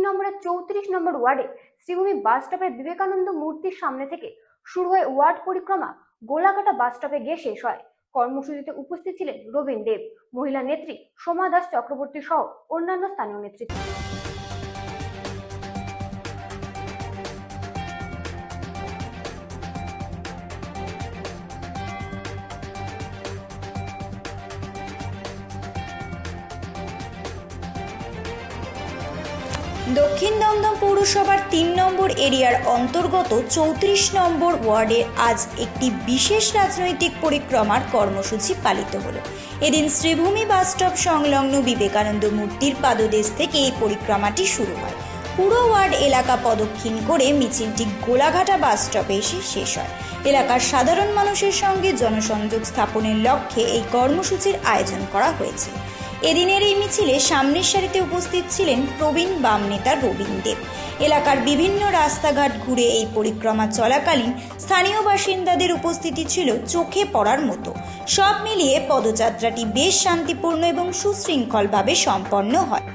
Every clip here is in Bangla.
নম্বরের 34 নম্বর ওয়ার্ডে শ্রীভূমি বাস স্টপের বিবেকানন্দ মূর্তির সামনে থেকে শুরু হয়ে ওয়ার্ড পরিক্রমা গোলাঘাটা বাস স্টপে গিয়ে শেষ হয়। কর্মসূচিতে উপস্থিত ছিলেন রবীন দেব, মহিলা নেত্রী সোমা দাস চক্রবর্তী সহ অন্যান্য স্থানীয় নেতৃত্ব। দক্ষিণ দমদম পৌরসভার ৩ নম্বর এরিয়ার অন্তর্গত ৩৪ নম্বর ওয়ার্ডে আজ একটি বিশেষ রাজনৈতিক পরিক্রমার কর্মসূচি পালিত হলো। এদিন শ্রীভূমি বাস স্টপ সংলগ্ন বিবেকানন্দ মূর্তির পাদদেশ থেকে এই পরিক্রমাটি শুরু হয়। পুরো ওয়ার্ড এলাকা প্রদক্ষিণ করে মিছিলটি গোলাঘাটা বাস স্টপে এসে শেষ হয়। এলাকার সাধারণ মানুষের সঙ্গে জনসংযোগ স্থাপনের লক্ষ্যে এই কর্মসূচির আয়োজন করা হয়েছে। এদিনের এই মিছিলে সামনের সারিতে উপস্থিত ছিলেন প্রবীণ বাম নেতা রবীন দেব। এলাকার বিভিন্ন রাস্তাঘাট ঘুরে এই পরিক্রমা চলাকালীন স্থানীয় বাসিন্দাদের উপস্থিতি ছিল চোখে পড়ার মতো। সব মিলিয়ে পদযাত্রাটি বেশ শান্তিপূর্ণ এবং সুশৃঙ্খলভাবে সম্পন্ন হয়।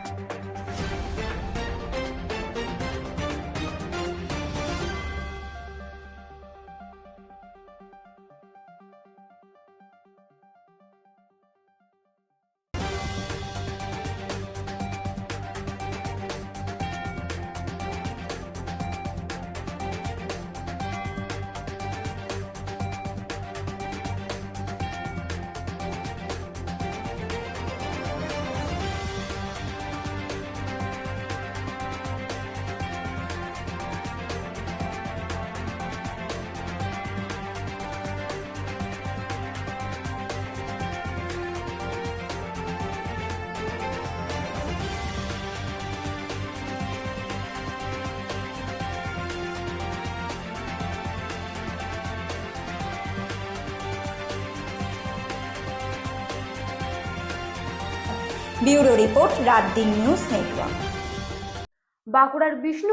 ব্যুরো রিপোর্ট, রাত দিন নিউজ নেটওয়ার্ক। বাঁকুড়ার বিষ্ণু